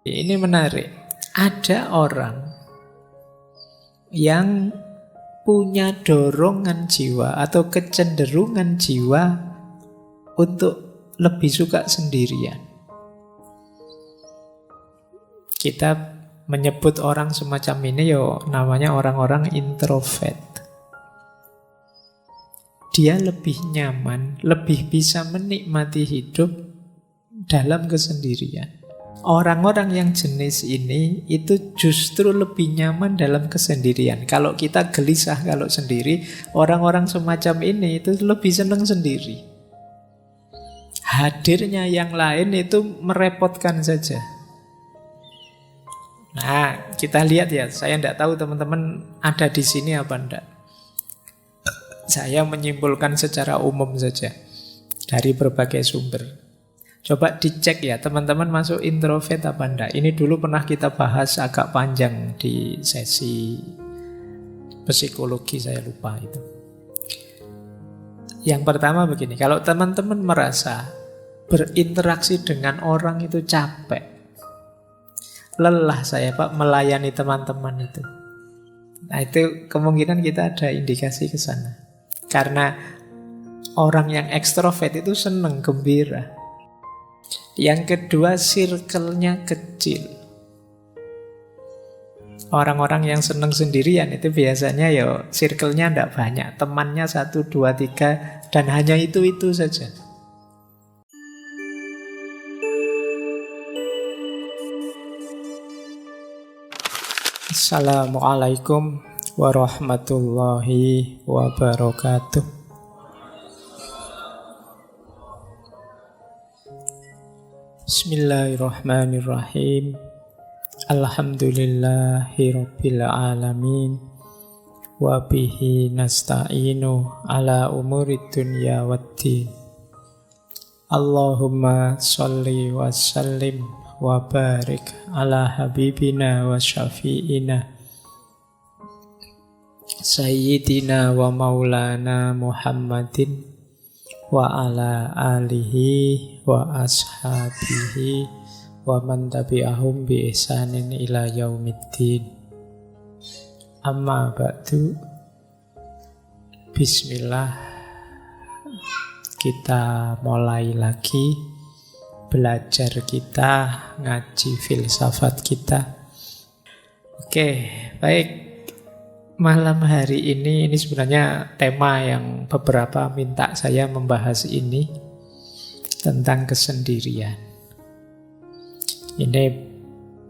Ini menarik. Ada orang yang punya dorongan jiwa atau kecenderungan jiwa untuk lebih suka sendirian. Kita menyebut orang semacam ini namanya orang-orang introvert. Dia lebih nyaman, lebih bisa menikmati hidup dalam kesendirian. Orang-orang yang jenis ini itu justru lebih nyaman dalam kesendirian. Kalau kita gelisah kalau sendiri, orang-orang semacam ini itu lebih senang sendiri. Hadirnya yang lain itu merepotkan saja. Nah, kita lihat ya. Saya tidak tahu teman-teman ada di sini apa enggak. Saya menyimpulkan secara umum saja dari berbagai sumber. Coba dicek ya, teman-teman masuk introvert apa enggak. Ini dulu pernah kita bahas agak panjang di sesi psikologi, saya lupa itu. Yang pertama begini, kalau teman-teman merasa berinteraksi dengan orang itu capek, lelah saya Pak melayani teman-teman itu. Nah itu kemungkinan kita ada indikasi ke sana. Karena orang yang ekstrovert itu senang, gembira. Yang kedua, circle-nya kecil. Orang-orang yang senang sendirian itu biasanya circle-nya tidak banyak. Temannya 1, 2, 3 dan hanya itu saja. Assalamualaikum warahmatullahi wabarakatuh. Bismillahirrahmanirrahim. Alhamdulillahirabbil alamin. Wa bihi nasta'inu ala umurid dunya waddin. Allahumma sholli wa sallim wa barik ala habibina wa syafi'ina Sayyidina wa maulana Muhammadin wa ala alihi wa ashabihi wa man tabi'ahum bi ihsanin ila yaumiddin. Amma ba'du. Bismillah. Kita mulai lagi belajar kita, ngaji filsafat kita. Oke, baik. Malam hari ini sebenarnya tema yang beberapa minta saya membahas ini tentang kesendirian. Ini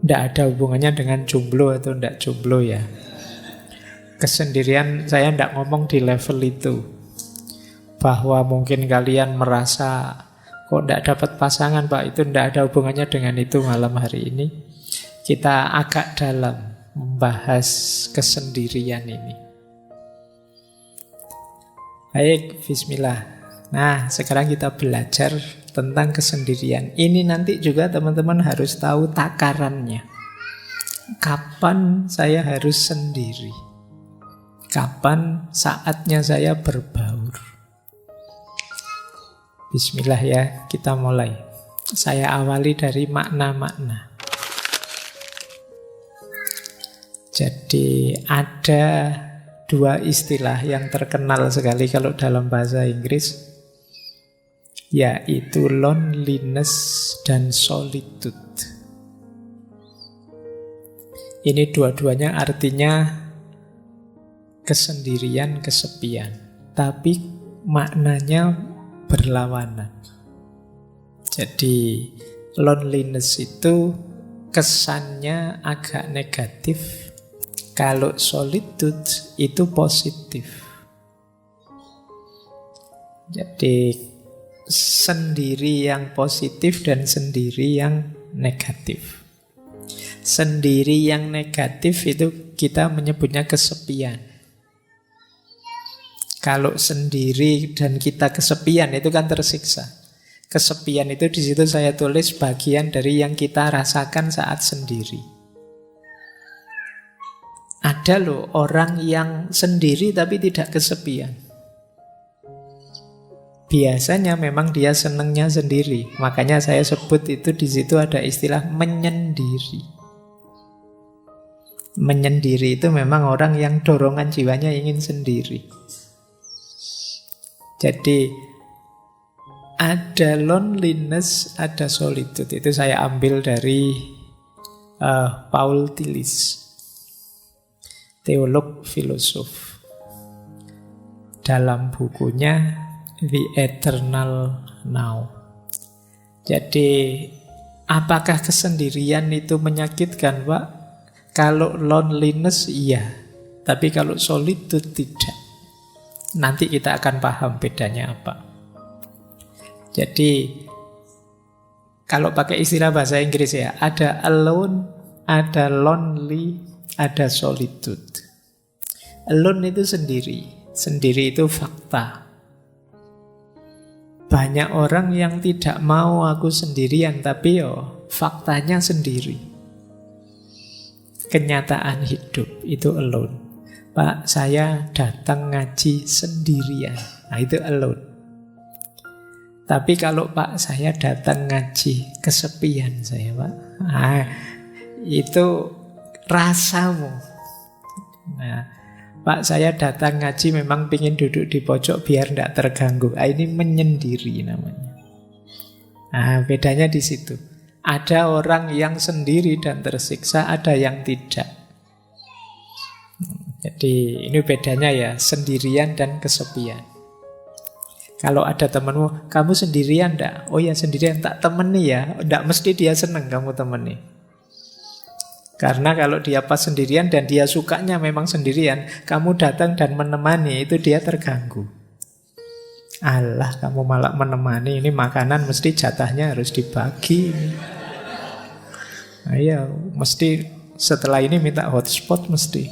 tidak ada hubungannya dengan jomblo atau tidak jomblo ya. Kesendirian saya tidak ngomong di level itu. Bahwa mungkin kalian merasa kok tidak dapat pasangan Pak, itu tidak ada hubungannya dengan itu malam hari ini. Kita agak dalam membahas kesendirian ini. Baik, bismillah. Nah, sekarang kita belajar tentang kesendirian. Ini nanti juga teman-teman harus tahu takarannya. Kapan saya harus sendiri? Kapan saatnya saya berbaur? Bismillah ya, kita mulai. Saya awali dari makna-makna. Jadi ada dua istilah yang terkenal sekali kalau dalam bahasa Inggris, yaitu loneliness dan solitude. Ini dua-duanya artinya kesendirian, kesepian, tapi maknanya berlawanan. Jadi loneliness itu kesannya agak negatif. Kalau solitude itu positif. Jadi sendiri yang positif dan sendiri yang negatif. Sendiri yang negatif itu kita menyebutnya kesepian. Kalau sendiri dan kita kesepian itu kan tersiksa. Kesepian itu di situ saya tulis bagian dari yang kita rasakan saat sendiri. Ada loh orang yang sendiri tapi tidak kesepian. biasanya memang dia senengnya sendiri. Makanya saya sebut itu di situ ada istilah menyendiri. Menyendiri itu memang orang yang dorongan jiwanya ingin sendiri. Jadi ada loneliness, ada solitude. Itu saya ambil dari Paul Tillich, teolog filosof. Dalam bukunya The Eternal Now. Jadi apakah kesendirian itu menyakitkan, Pak? Kalau loneliness iya, tapi kalau solitude tidak. Nanti kita akan paham bedanya apa. Jadi kalau pakai istilah bahasa Inggris ya, ada alone, ada lonely, ada solitude. Alone itu sendiri. Sendiri itu fakta. Banyak orang yang tidak mau aku sendirian, tapi faktanya sendiri. Kenyataan hidup itu alone. Pak, saya datang ngaji sendirian. Nah, itu alone. Tapi kalau Pak, saya datang ngaji kesepian saya, Pak. Nah, itu rasamu. Nah, Pak, saya datang ngaji memang ingin duduk di pojok biar tidak terganggu. Nah, ini menyendiri namanya. Nah, bedanya di situ. Ada orang yang sendiri dan tersiksa, ada yang tidak. Jadi ini bedanya ya, sendirian dan kesepian. Kalau ada temanmu, kamu sendirian enggak? Oh ya sendirian, tak temeni ya. Enggak mesti dia seneng kamu temeni. Karena kalau dia pas sendirian dan dia sukanya memang sendirian, kamu datang dan menemani, itu dia terganggu. Alah, kamu malah menemani, ini makanan mesti jatahnya harus dibagi. Ayo, mesti setelah ini minta hotspot mesti.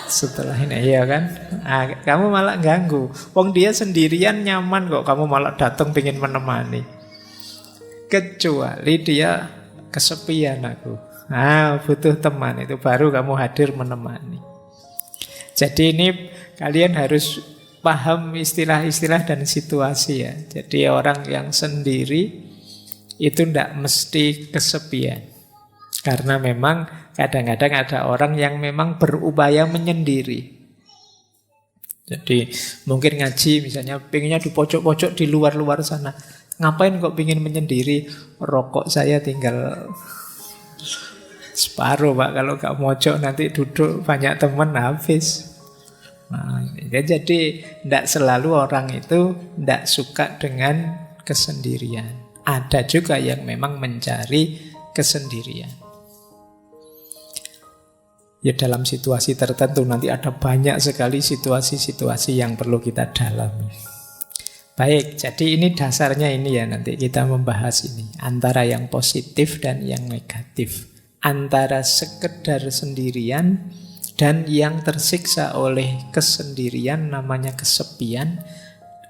Setelah ini, iya kan? Nah, kamu malah ganggu. Wong dia sendirian nyaman kok, kamu malah datang pengen menemani. Kecuali dia kesepian aku. Nah, butuh teman, itu baru kamu hadir menemani. Jadi ini kalian harus paham istilah-istilah dan situasi ya. Jadi orang yang sendiri itu tidak mesti kesepian. Karena memang kadang-kadang ada orang yang memang berupaya menyendiri. Jadi mungkin ngaji misalnya pengennya di pojok-pojok di luar-luar sana. Ngapain kok pengen menyendiri? Rokok saya tinggal separuh, Pak. Kalau gak mojok nanti duduk banyak teman habis. Nah, jadi tidak selalu orang itu tidak suka dengan kesendirian. Ada juga yang memang mencari kesendirian. Ya dalam situasi tertentu nanti ada banyak sekali situasi-situasi yang perlu kita dalami. Baik, jadi ini dasarnya ini ya, nanti kita membahas ini. Antara yang positif dan yang negatif. Antara sekedar sendirian dan yang tersiksa oleh kesendirian namanya kesepian.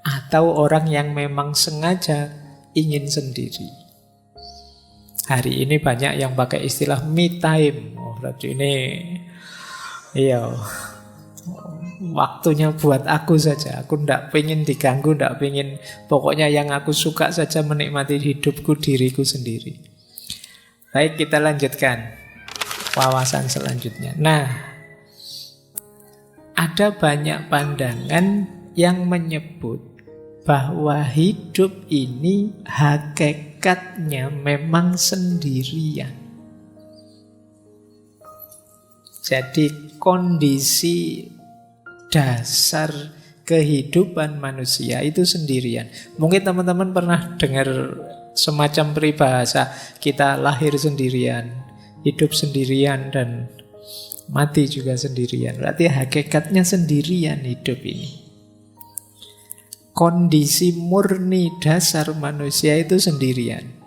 Atau orang yang memang sengaja ingin sendiri. Hari ini banyak yang pakai istilah me time. Berarti ini waktunya buat aku saja. Aku tidak pengen diganggu, tidak pengen. Pokoknya yang aku suka saja menikmati hidupku, diriku sendiri. Baik, kita lanjutkan wawasan selanjutnya. Nah, ada banyak pandangan yang menyebut bahwa hidup ini hakikatnya memang sendirian. Jadi kondisi dasar kehidupan manusia itu sendirian. Mungkin teman-teman pernah dengar semacam peribahasa, kita lahir sendirian, hidup sendirian, dan mati juga sendirian. Berarti hakikatnya sendirian hidup ini. Kondisi murni dasar manusia itu sendirian.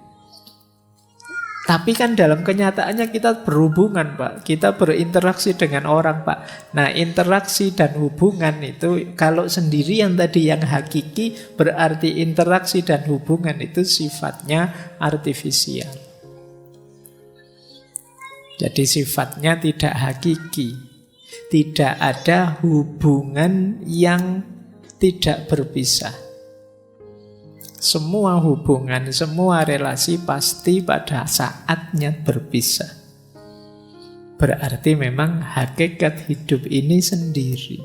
Tapi kan dalam kenyataannya kita berhubungan, Pak. Kita berinteraksi dengan orang, Pak. Nah, interaksi dan hubungan itu kalau sendirian tadi yang hakiki, berarti interaksi dan hubungan itu sifatnya artifisial. Jadi sifatnya tidak hakiki. Tidak ada hubungan yang tidak berpisah. Semua hubungan, semua relasi pasti pada saatnya berpisah. Berarti memang hakikat hidup ini sendiri.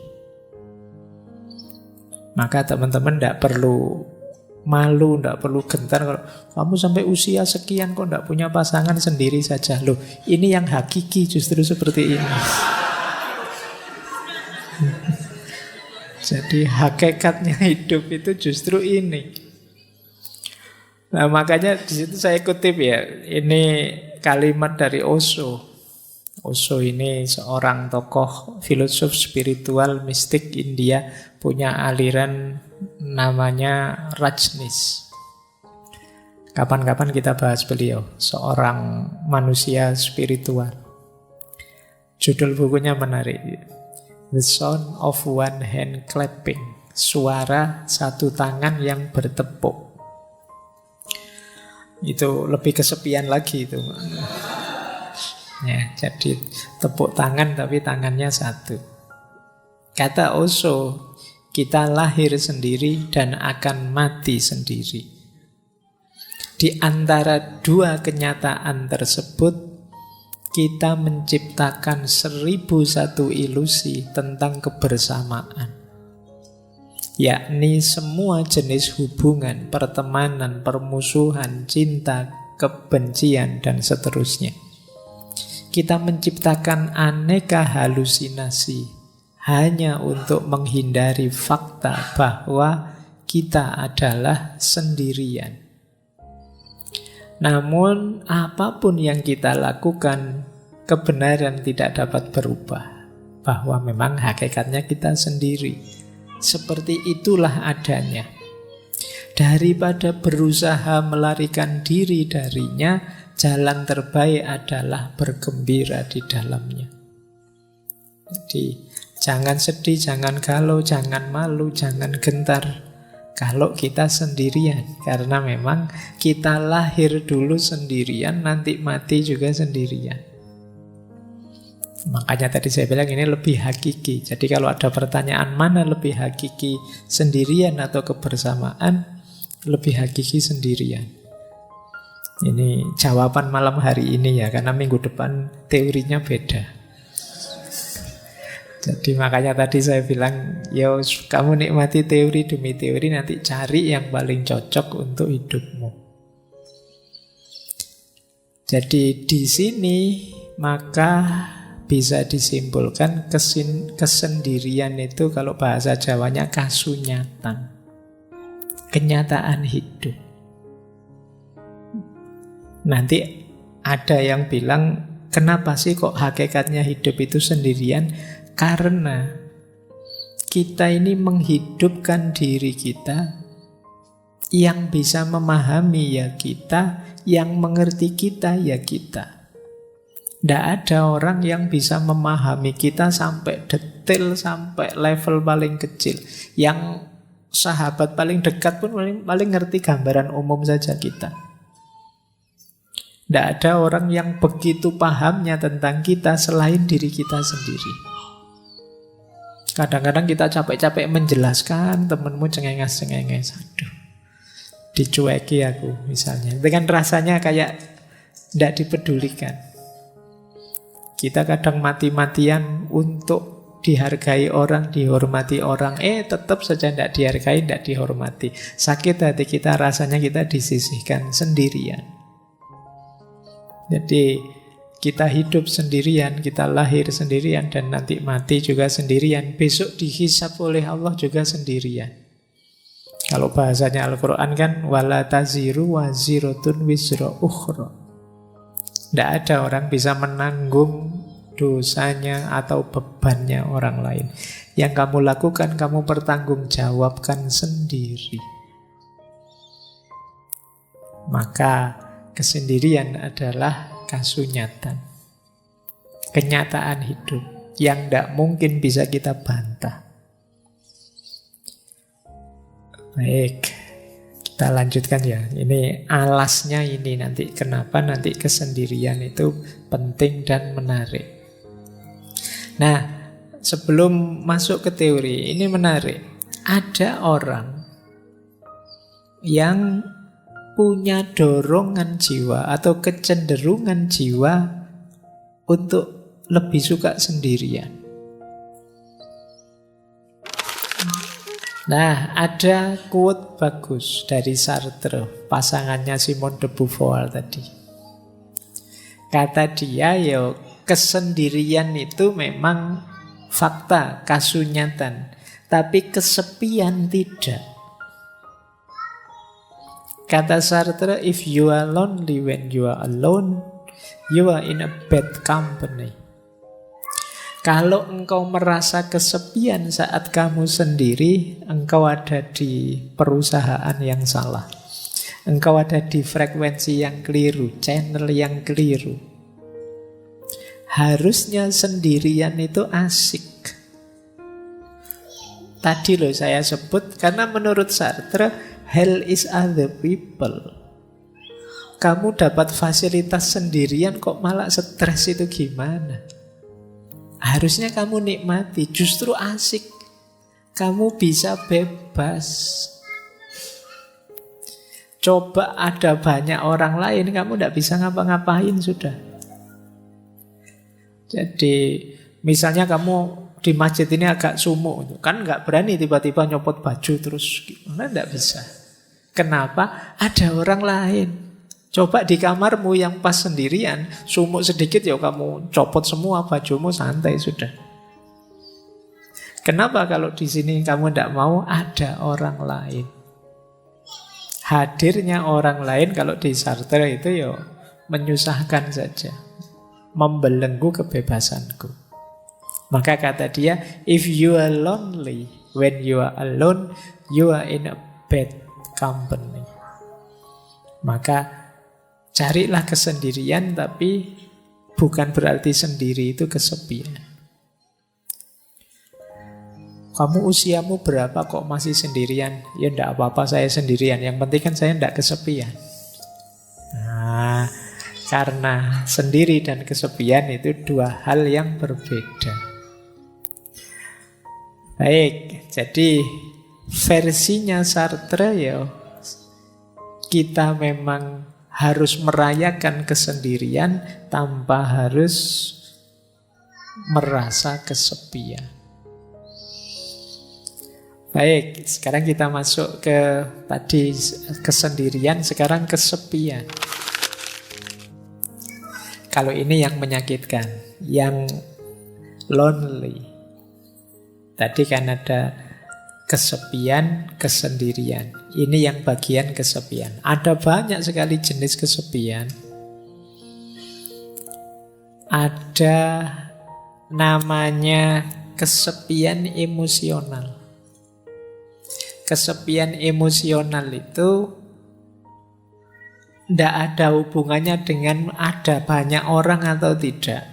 Maka teman-teman tidak perlu malu, tidak perlu gentar kalau kamu sampai usia sekian kok tidak punya pasangan, sendiri saja. Loh, ini yang hakiki justru seperti ini. Jadi hakikatnya hidup itu justru ini. Nah, makanya di situ saya kutip ya, ini kalimat dari Osho. Osho ini seorang tokoh filosof spiritual mistik India, punya aliran namanya Rajneesh. Kapan-kapan kita bahas beliau, seorang manusia spiritual. Judul bukunya menarik, The Sound of One Hand Clapping, suara satu tangan yang bertepuk. Itu lebih kesepian lagi itu. Ya, jadi tepuk tangan tapi tangannya satu. Kata Osho, kita lahir sendiri dan akan mati sendiri. Di antara dua kenyataan tersebut, kita menciptakan 1001 ilusi tentang kebersamaan. Yakni semua jenis hubungan, pertemanan, permusuhan, cinta, kebencian, dan seterusnya. Kita menciptakan aneka halusinasi hanya untuk menghindari fakta bahwa kita adalah sendirian. Namun apapun yang kita lakukan, kebenaran tidak dapat berubah. Bahwa memang hakikatnya kita sendiri. Seperti itulah adanya. Daripada berusaha melarikan diri darinya, jalan terbaik adalah bergembira di dalamnya. Jadi jangan sedih, jangan galau, jangan malu, jangan gentar kalau kita sendirian. Karena memang kita lahir dulu sendirian, nanti mati juga sendirian. Makanya tadi saya bilang ini lebih hakiki. Jadi kalau ada pertanyaan mana lebih hakiki, sendirian atau kebersamaan, lebih hakiki sendirian. Ini jawaban malam hari ini ya, karena minggu depan teorinya beda. Jadi makanya tadi saya bilang, yo kamu nikmati teori demi teori, nanti cari yang paling cocok untuk hidupmu. Jadi di sini maka bisa disimpulkan kesendirian itu kalau bahasa Jawanya kasunyatan, kenyataan hidup. Nanti ada yang bilang, kenapa sih kok hakikatnya hidup itu sendirian? Karena kita ini menghidupkan diri kita, yang bisa memahami ya kita, yang mengerti kita ya kita. Tidak ada orang yang bisa memahami kita sampai detail, sampai level paling kecil. Yang sahabat paling dekat pun paling ngerti gambaran umum saja kita. Tidak ada orang yang begitu pahamnya tentang kita selain diri kita sendiri. Kadang-kadang kita capek-capek menjelaskan, temenmu cengenges-cengenges. Aduh, dicueki aku misalnya. Dengan rasanya kayak tidak dipedulikan. Kita kadang mati-matian untuk dihargai orang, dihormati orang. Tetap saja tidak dihargai, tidak dihormati. Sakit hati kita, rasanya kita disisihkan sendirian. Jadi kita hidup sendirian, kita lahir sendirian, dan nanti mati juga sendirian. Besok dihisab oleh Allah juga sendirian. Kalau bahasanya Al-Quran kan, wala taziru waziratun wizra ukhra. Tidak ada orang bisa menanggung dosanya atau bebannya orang lain. Yang kamu lakukan, kamu pertanggungjawabkan sendiri. Maka kesendirian adalah kasunyatan, kenyataan hidup yang tidak mungkin bisa kita bantah. Baik, kita lanjutkan ya. Ini alasnya ini nanti. Kenapa nanti kesendirian itu penting dan menarik. Nah, sebelum masuk ke teori, ini menarik. Ada orang yang punya dorongan jiwa atau kecenderungan jiwa untuk lebih suka sendirian. Nah, ada quote bagus dari Sartre, pasangannya Simone de Beauvoir tadi. Kata dia, ya kesendirian itu memang fakta, kasunyatan, tapi kesepian tidak. Kata Sartre, if you are lonely when you are alone, you are in a bad company. Kalau engkau merasa kesepian saat kamu sendiri, engkau ada di perusahaan yang salah. Engkau ada di frekuensi yang keliru, channel yang keliru. Harusnya sendirian itu asik. Tadi loh saya sebut, karena menurut Sartre, hell is other people. Kamu dapat fasilitas sendirian kok malah stres, itu gimana? Harusnya kamu nikmati, justru asik. Kamu bisa bebas. Coba ada banyak orang lain, kamu tidak bisa ngapa-ngapain sudah. Jadi misalnya kamu di masjid ini agak sumuk, kan nggak berani tiba-tiba nyopot baju terus gimana, tidak bisa. Kenapa? Ada orang lain. Coba di kamarmu yang pas sendirian, sumuk sedikit ya kamu copot semua bajumu, santai sudah. Kenapa kalau di sini kamu tidak mau? Ada orang lain. Hadirnya orang lain kalau di Sartre itu ya menyusahkan saja, membelenggu kebebasanku. Maka kata dia, if you are lonely when you are alone, you are in a bad company. Maka carilah kesendirian, tapi bukan berarti sendiri itu kesepian. Kamu usiamu berapa kok masih sendirian? Ya enggak apa-apa, saya sendirian. Yang penting kan saya enggak kesepian. Nah, karena sendiri dan kesepian itu dua hal yang berbeda. Baik, jadi versinya Sartre ya, kita memang harus merayakan kesendirian tanpa harus merasa kesepian. Baik, sekarang kita masuk ke tadi kesendirian, sekarang kesepian. Kalau ini yang menyakitkan, yang lonely. Tadi kan ada kesepian, kesendirian. Ini yang bagian kesepian. Ada banyak sekali jenis kesepian. Ada namanya kesepian emosional. Kesepian emosional itu tidak ada hubungannya dengan ada banyak orang atau tidak.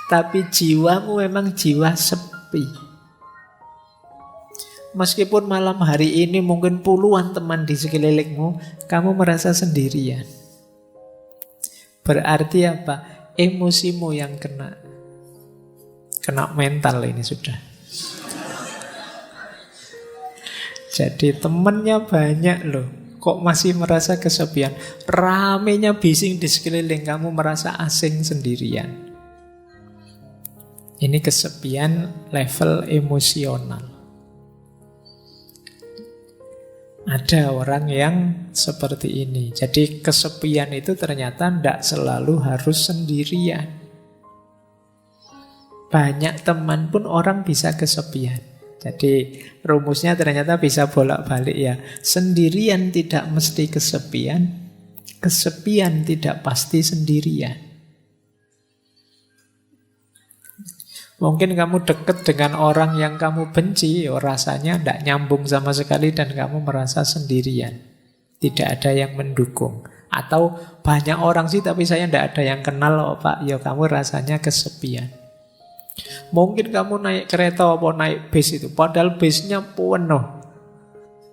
Tapi jiwamu memang jiwa sepi. Meskipun malam hari ini mungkin puluhan teman di sekelilingmu, kamu merasa sendirian. Berarti apa? Emosimu yang kena. Kena mental ini sudah. Jadi temannya banyak loh, kok masih merasa kesepian. Ramenya bising di sekeliling, kamu merasa asing sendirian. Ini kesepian level emosional. Ada orang yang seperti ini. Jadi kesepian itu ternyata tidak selalu harus sendirian. Banyak teman pun orang bisa kesepian. Jadi rumusnya ternyata bisa bolak-balik ya. Sendirian tidak mesti kesepian, kesepian tidak pasti sendirian. Mungkin kamu dekat dengan orang yang kamu benci, rasanya tidak nyambung sama sekali dan kamu merasa sendirian. Tidak ada yang mendukung. Atau banyak orang sih tapi saya tidak ada yang kenal, oh Pak, ya kamu rasanya kesepian. Mungkin kamu naik kereta atau naik bis itu, padahal bisnya penuh.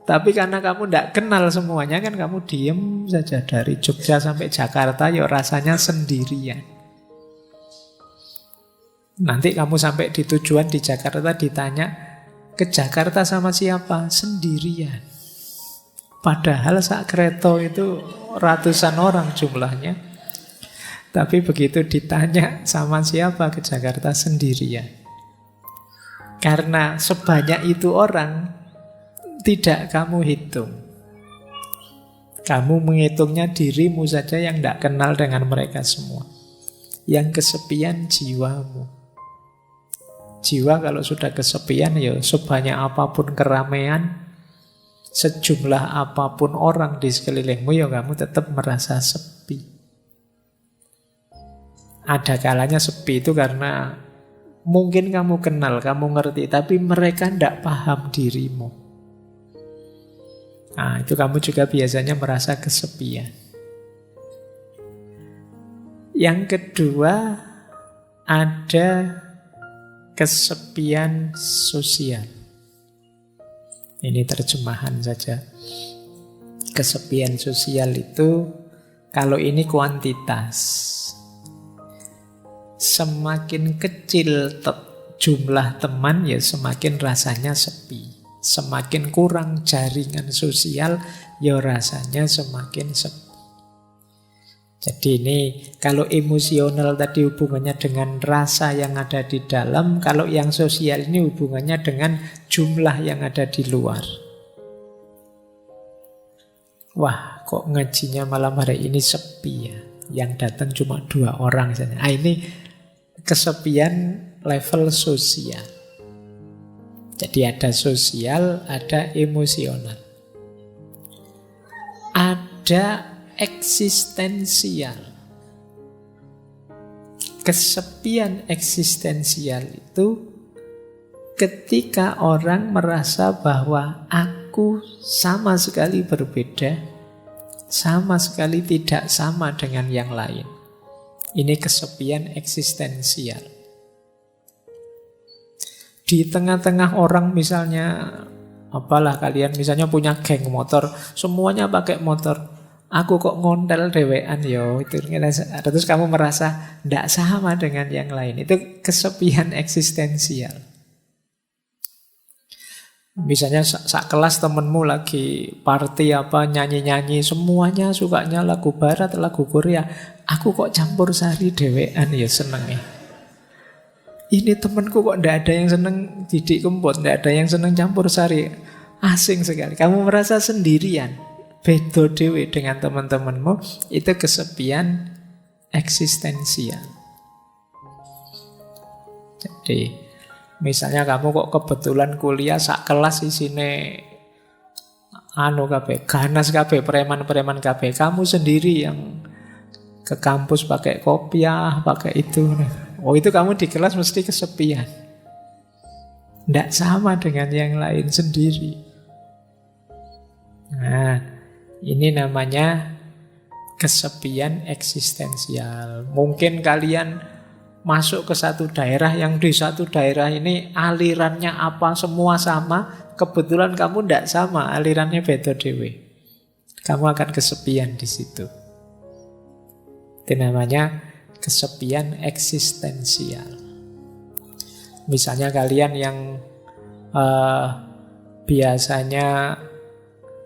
Tapi karena kamu tidak kenal semuanya kan kamu diem saja dari Jogja sampai Jakarta, ya rasanya sendirian. Nanti kamu sampai di tujuan di Jakarta ditanya, ke Jakarta sama siapa? Sendirian. Padahal sak kereta itu ratusan orang jumlahnya. Tapi begitu ditanya sama siapa ke Jakarta, sendirian. Karena sebanyak itu orang tidak kamu hitung. Kamu menghitungnya dirimu saja yang tidak kenal dengan mereka semua. Yang kesepian jiwamu. Jiwa kalau sudah kesepian, ya sebanyak apapun keramaian, sejumlah apapun orang di sekelilingmu, ya kamu tetap merasa sepi. Ada kalanya sepi itu karena mungkin kamu kenal, kamu ngerti, tapi mereka tidak paham dirimu. Nah, itu kamu juga biasanya merasa kesepian. Yang kedua, ada kesepian sosial. Ini terjemahan saja. Kesepian sosial itu, kalau ini kuantitas. Semakin kecil jumlah teman, ya semakin rasanya sepi. Semakin kurang jaringan sosial, ya rasanya semakin sepi. Jadi ini kalau emosional tadi hubungannya dengan rasa yang ada di dalam, kalau yang sosial ini hubungannya dengan jumlah yang ada di luar. Wah, kok ngajinya malam hari ini sepi ya? Yang datang cuma 2 orang saja. Ini kesepian level sosial. Jadi ada sosial, ada emosional. Ada eksistensial. Kesepian eksistensial itu ketika orang merasa bahwa aku sama sekali berbeda, sama sekali tidak sama dengan yang lain. Ini kesepian eksistensial. Di tengah-tengah orang misalnya, apalah kalian misalnya punya geng motor, semuanya pakai motor. Aku kok ngontel dewean yo, itu terus kamu merasa tidak sama dengan yang lain. Itu kesepian eksistensial. Misalnya sak kelas temenmu lagi party apa, nyanyi-nyanyi, semuanya sukanya lagu barat, lagu Korea. Aku kok campur sari dewean ya senengnya. Ini temenku kok ndak ada yang seneng Didik Kempot, ndak ada yang seneng campur sari. Asing sekali. Kamu merasa sendirian, beda dewe dengan teman-temanmu. Itu kesepian eksistensial. Jadi misalnya kamu kok kebetulan kuliah sak kelas isine ganas kabeh, preman-preman kabeh. Kamu sendiri yang ke kampus pakai kopiah, pakai itu. Oh, itu kamu di kelas mesti kesepian. Tidak sama dengan yang lain sendiri. Nah, ini namanya kesepian eksistensial. Mungkin kalian masuk ke satu daerah, yang di satu daerah ini alirannya apa semua sama, kebetulan kamu tidak sama, alirannya beda dewe. Kamu akan kesepian di situ. Itu namanya kesepian eksistensial. Misalnya kalian yang biasanya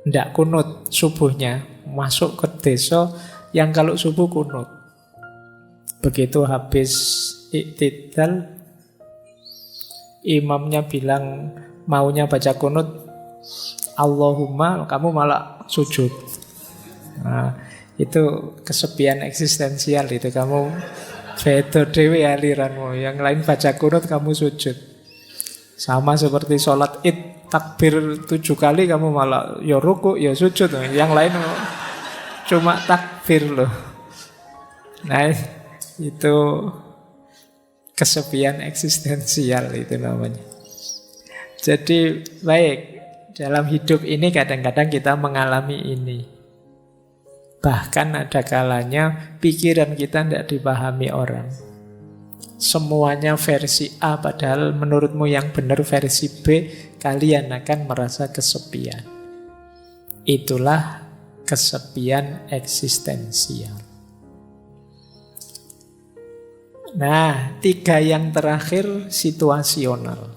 tidak kunut subuhnya, masuk ke desa yang kalau subuh kunut. Begitu habis iktidal, imamnya bilang maunya baca kunut, Allahumma, kamu malah sujud. Nah, itu kesepian eksistensial. Itu kamu beda dewe aliranmu. Yang lain baca kunut, kamu sujud. Sama seperti sholat id, takbir 7 kali, kamu malah ya ruku, ya sujud. Yang lain cuma takbir loh. Nah, itu kesepian eksistensial itu namanya. Jadi baik, dalam hidup ini kadang-kadang kita mengalami ini. Bahkan ada kalanya pikiran kita tidak dipahami orang. Semuanya versi A, padahal menurutmu yang benar versi B. Kalian akan merasa kesepian. Itulah kesepian eksistensial. Nah, 3 yang terakhir situasional.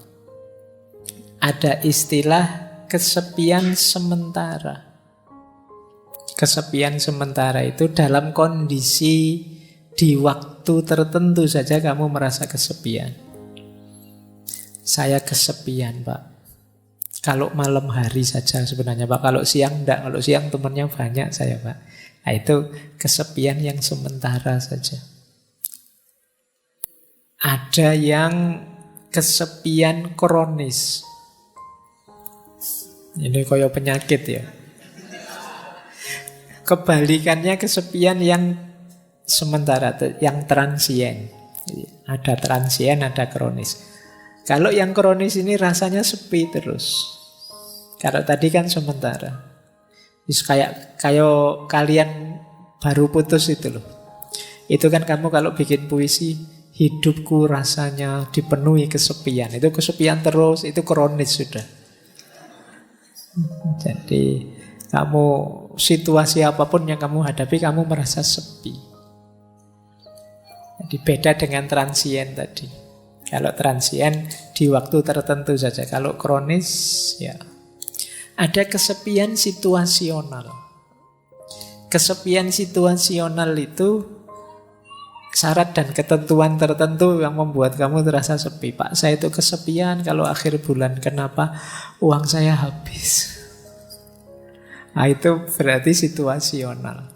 Ada istilah kesepian sementara. Kesepian sementara itu dalam kondisi di waktu tertentu saja kamu merasa kesepian. Saya kesepian, Pak. Kalau malam hari saja sebenarnya, Pak. Kalau siang enggak. Kalau siang temannya banyak saya, Pak. Nah, itu kesepian yang sementara saja. Ada yang kesepian kronis. Ini kayak penyakit ya. Kebalikannya kesepian yang sementara, yang transien. Ada transien, ada kronis. Kalau yang kronis ini rasanya sepi terus. Kalau tadi kan sementara. Kayak kalian baru putus itu loh. Itu kan kamu kalau bikin puisi, hidupku rasanya dipenuhi kesepian. Itu kesepian terus, itu kronis sudah. Jadi kamu situasi apapun yang kamu hadapi, kamu merasa sepi. Jadi beda dengan transien tadi. Kalau transien di waktu tertentu saja. Kalau kronis ya ada kesepian situasional. Kesepian situasional itu syarat dan ketentuan tertentu yang membuat kamu terasa sepi. Pak, saya itu kesepian kalau akhir bulan. Kenapa? Uang saya habis. Nah, itu berarti situasional.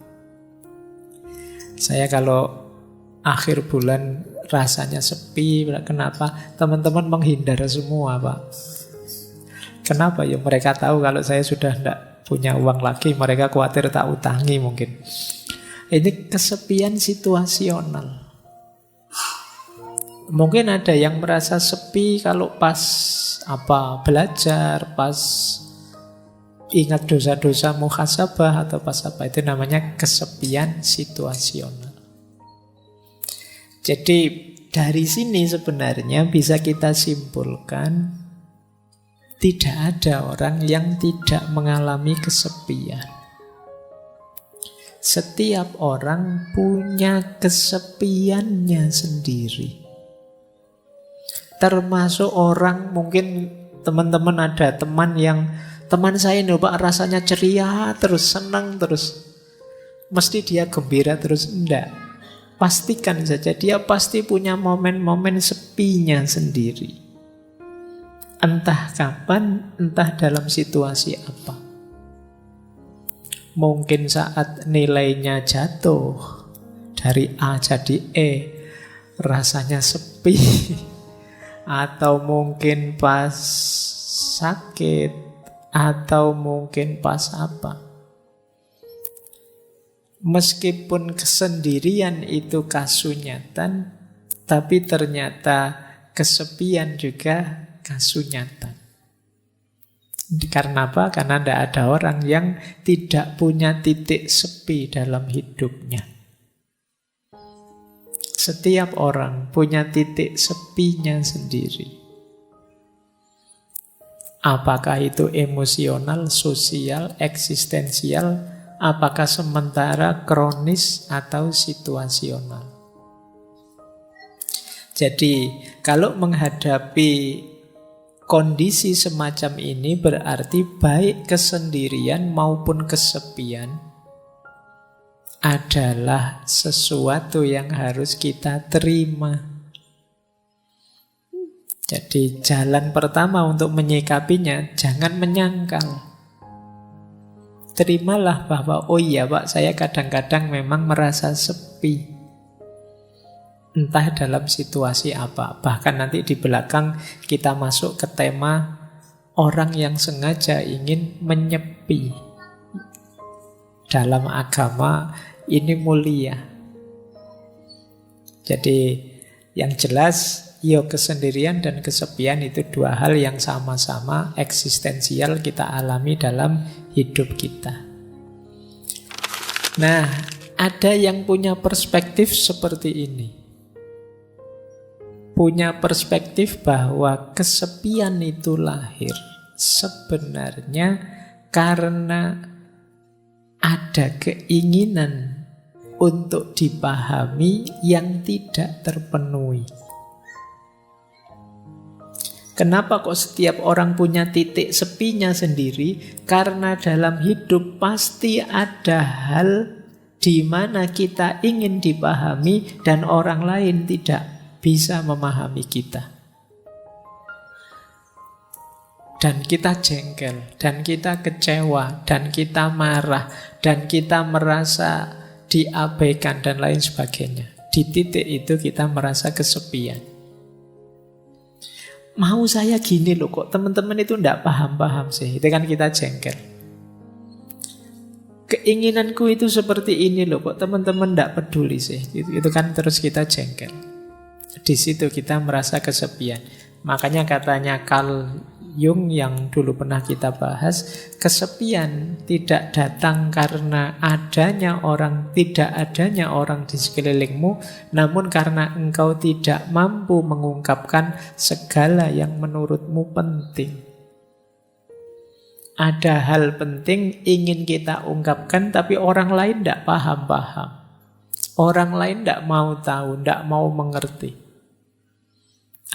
Saya kalau akhir bulan rasanya sepi. Kenapa? Teman-teman menghindar semua, Pak. Kenapa? Ya mereka tahu kalau saya sudah tidak punya uang lagi. Mereka khawatir tak utangi mungkin. Ini kesepian situasional. Mungkin ada yang merasa sepi kalau pas belajar, pas ingat dosa-dosa muhasabah atau pas apa. Itu namanya kesepian situasional. Jadi dari sini sebenarnya bisa kita simpulkan tidak ada orang yang tidak mengalami kesepian. Setiap orang punya kesepiannya sendiri. Termasuk orang, mungkin teman-teman ada teman saya ini Pak rasanya ceria terus, senang terus. Mesti dia gembira terus, enggak. Pastikan saja dia pasti punya momen-momen sepinya sendiri. Entah kapan, entah dalam situasi apa. Mungkin saat nilainya jatuh dari A jadi E, rasanya sepi. Atau mungkin pas sakit, atau mungkin pas apa. Meskipun kesendirian itu kasunyatan, tapi ternyata kesepian juga kasunyatan. Karena apa? Karena tidak ada orang yang tidak punya titik sepi dalam hidupnya. Setiap orang punya titik sepinya sendiri. Apakah itu emosional, sosial, eksistensial, apakah sementara, kronis, atau situasional. Jadi, kalau menghadapi kondisi semacam ini berarti baik kesendirian maupun kesepian adalah sesuatu yang harus kita terima. Jadi jalan pertama untuk menyikapinya, jangan menyangkal. Terimalah bahwa, oh iya Pak, saya kadang-kadang memang merasa sepi. Entah dalam situasi apa. Bahkan nanti di belakang kita masuk ke tema orang yang sengaja ingin menyepi. Dalam agama ini mulia. Jadi yang jelas, kesendirian dan kesepian itu dua hal yang sama-sama eksistensial kita alami dalam hidup kita. Nah, ada yang punya perspektif seperti ini. Punya perspektif bahwa kesepian itu lahir sebenarnya karena ada keinginan untuk dipahami yang tidak terpenuhi. Kenapa kok setiap orang punya titik sepinya sendiri? Karena dalam hidup pasti ada hal di mana kita ingin dipahami dan orang lain tidak bisa memahami kita. Dan kita jengkel, dan kita kecewa, dan kita marah, dan kita merasa diabaikan, dan lain sebagainya. Di titik itu kita merasa kesepian. Mau saya gini loh, kok teman-teman itu enggak paham-paham sih. Itu kan kita jengkel. Keinginanku itu seperti ini loh, kok teman-teman enggak peduli sih. Itu kan terus kita jengkel. Di situ kita merasa kesepian. Makanya katanya Carl Jung yang dulu pernah kita bahas, kesepian tidak datang karena tidak adanya orang di sekelilingmu, namun karena engkau tidak mampu mengungkapkan segala yang menurutmu penting. Ada hal penting ingin kita ungkapkan, tapi orang lain tidak paham-paham. Orang lain tidak mau tahu, tidak mau mengerti.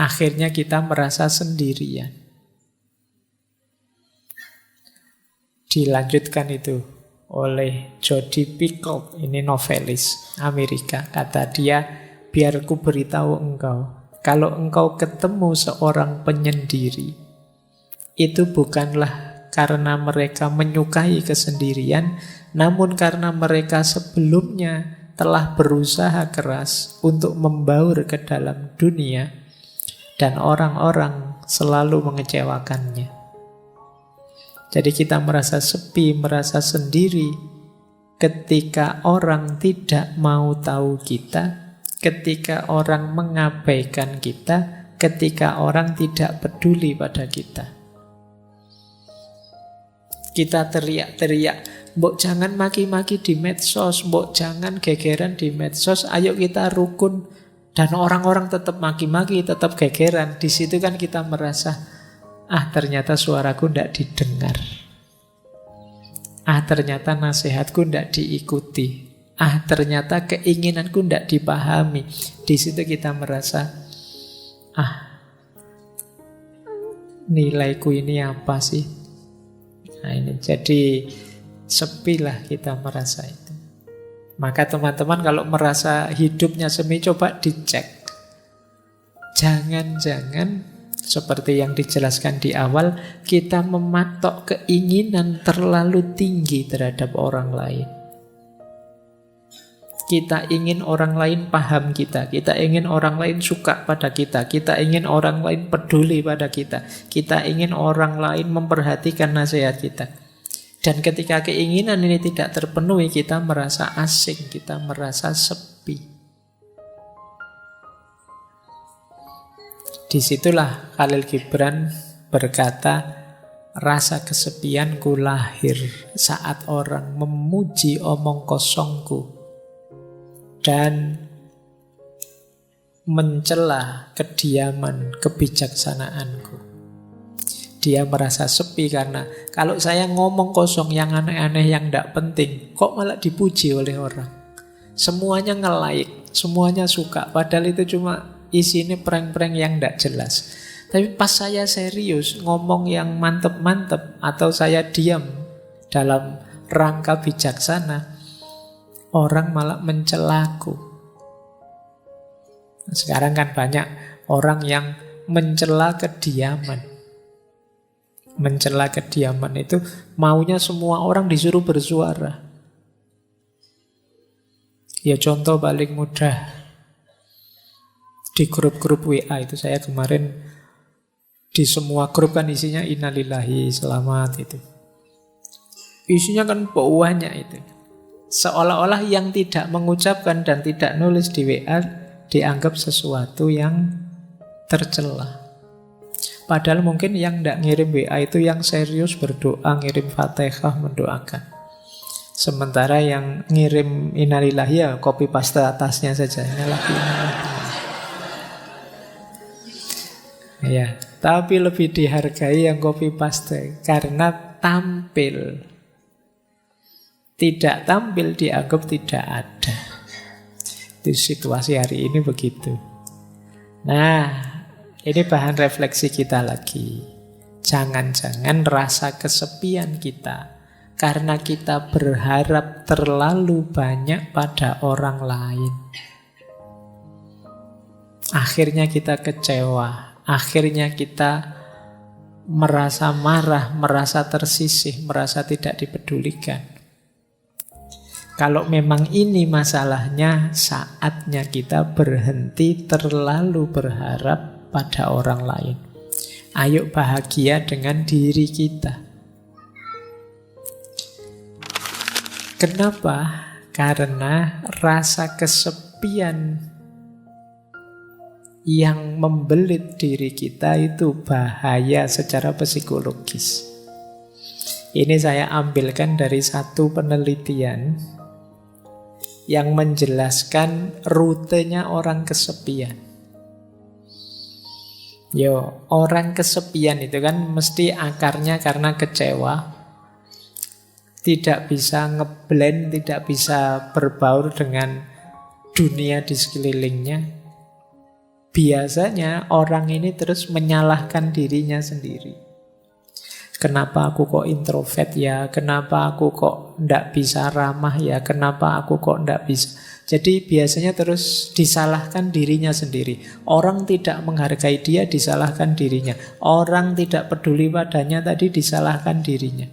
Akhirnya kita merasa sendirian. Dilanjutkan itu oleh Jodi Picoult, ini novelis Amerika. Kata dia, biar ku beritahu engkau, kalau engkau ketemu seorang penyendiri, itu bukanlah karena mereka menyukai kesendirian, namun karena mereka sebelumnya telah berusaha keras untuk membaur ke dalam dunia, dan orang-orang selalu mengecewakannya. Jadi kita merasa sepi, merasa sendiri ketika orang tidak mau tahu kita, ketika orang mengabaikan kita, ketika orang tidak peduli pada kita. Kita teriak-teriak, mbok jangan maki-maki di medsos, mbok jangan gegeran di medsos, ayo kita rukun. Dan orang-orang tetap maki-maki, tetap gegeran. Di situ kan kita merasa, ternyata suaraku tidak didengar. Ternyata nasihatku tidak diikuti. Ternyata keinginanku tidak dipahami. Di situ kita merasa, nilaiku ini apa sih? Nah ini jadi sepilah kita merasa itu. Maka teman-teman kalau merasa hidupnya semi, coba dicek. Jangan-jangan seperti yang dijelaskan di awal, kita mematok keinginan terlalu tinggi terhadap orang lain. Kita ingin orang lain paham kita ingin orang lain suka pada kita ingin orang lain peduli pada kita ingin orang lain memperhatikan nasihat kita. Dan ketika keinginan ini tidak terpenuhi, kita merasa asing, kita merasa sepi. Disitulah Khalil Gibran berkata, rasa kesepianku lahir saat orang memuji omong kosongku dan mencela kediaman kebijaksanaanku. Dia merasa sepi karena kalau saya ngomong kosong yang aneh-aneh yang tidak penting, kok malah dipuji oleh orang. Semuanya nge-like, semuanya suka, padahal itu cuma isinya prank-prank yang tidak jelas. Tapi pas saya serius ngomong yang mantep-mantep, atau saya diam dalam rangka bijaksana, orang malah mencelaku. Sekarang kan banyak orang yang mencela kediaman. Mencela kediaman itu maunya semua orang disuruh bersuara. Ya contoh paling mudah, di grup-grup WA itu saya kemarin di semua grup kan isinya innalillahi, selamat itu. Isinya kan banyak itu. Seolah-olah yang tidak mengucapkan dan tidak nulis di WA dianggap sesuatu yang tercela. Padahal mungkin yang tidak ngirim WA itu yang serius berdoa, ngirim Fatihah, mendoakan. Sementara yang ngirim innalillahi ya copy paste atasnya saja. Ya, tapi lebih dihargai yang copy paste karena tampil. Tidak tampil dianggap tidak ada. Itu situasi hari ini begitu. Nah, Ini bahan refleksi kita lagi. Jangan-jangan rasa kesepian kita karena kita berharap terlalu banyak pada orang lain. Akhirnya kita kecewa, akhirnya kita merasa marah, merasa tersisih, merasa tidak dipedulikan. Kalau memang ini masalahnya, saatnya kita berhenti terlalu berharap pada orang lain. Ayo bahagia dengan diri kita. Kenapa? Karena rasa kesepian yang membelit diri kita itu bahaya secara psikologis. Ini saya ambilkan dari satu penelitian yang menjelaskan rutenya orang kesepian. Orang kesepian itu kan mesti akarnya karena kecewa, tidak bisa ngeblend, tidak bisa berbaur dengan dunia di sekelilingnya. Biasanya orang ini terus menyalahkan dirinya sendiri. Kenapa aku kok introvert ya? Kenapa aku kok ndak bisa ramah ya? Kenapa aku kok ndak bisa? Jadi biasanya terus disalahkan dirinya sendiri. Orang tidak menghargai dia, disalahkan dirinya. Orang tidak peduli padanya, tadi disalahkan dirinya.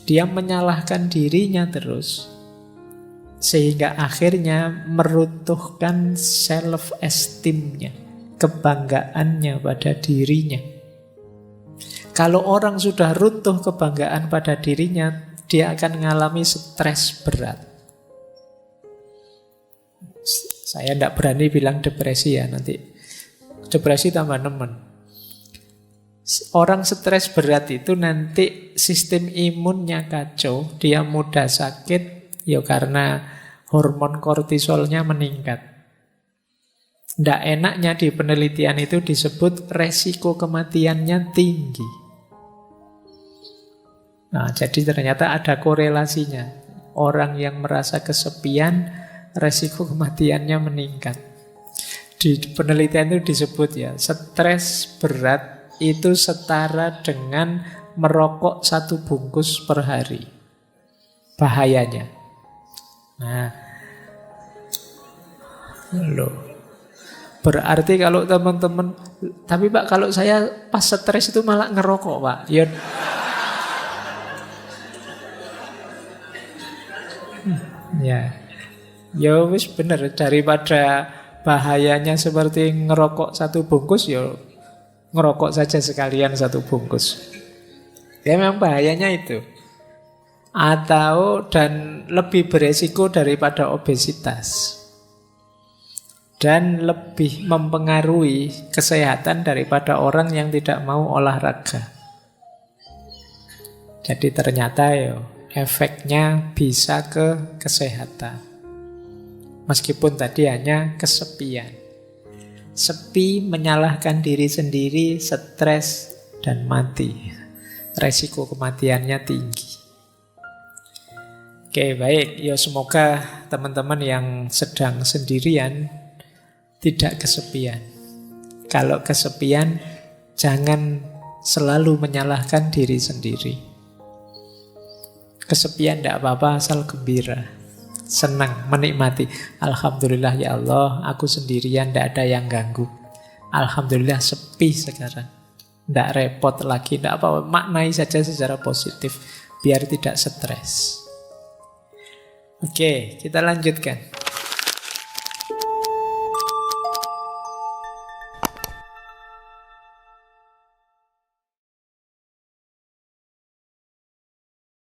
Dia menyalahkan dirinya terus, sehingga akhirnya meruntuhkan self-esteem-nya, kebanggaannya pada dirinya. Kalau orang sudah runtuh kebanggaan pada dirinya, dia akan mengalami stres berat. Saya tidak berani bilang depresi ya, nanti depresi tambah nemen. Orang stres berat itu nanti sistem imunnya kacau, dia mudah sakit, ya karena hormon kortisolnya meningkat. Tidak enaknya di penelitian itu disebut resiko kematiannya tinggi. Nah, jadi ternyata ada korelasinya. Orang yang merasa kesepian, resiko kematiannya meningkat. Di penelitian itu disebut ya, stres berat itu setara dengan merokok 1 bungkus per hari. Bahayanya. Nah, loh. Berarti kalau teman-teman, tapi Pak kalau saya pas stres itu malah ngerokok Pak. Ya wis bener, daripada bahayanya seperti ngerokok 1 bungkus, ya ngerokok saja sekalian 1 bungkus. Ya memang bahayanya itu. Atau dan lebih beresiko daripada obesitas. Dan lebih mempengaruhi kesehatan daripada orang yang tidak mau olahraga. Jadi ternyata efeknya bisa ke kesehatan. Meskipun tadi hanya kesepian. Sepi, menyalahkan diri sendiri, stres, dan mati. Resiko kematiannya tinggi. Oke, baik. Semoga teman-teman yang sedang sendirian tidak kesepian. Kalau kesepian, jangan selalu menyalahkan diri sendiri. Kesepian tidak apa-apa, asal gembira. Senang, menikmati. Alhamdulillah ya Allah, aku sendirian, tidak ada yang ganggu. Alhamdulillah sepi sekarang. Tidak repot lagi, tidak apa-apa. Maknai saja secara positif, biar tidak stres. Oke, kita lanjutkan.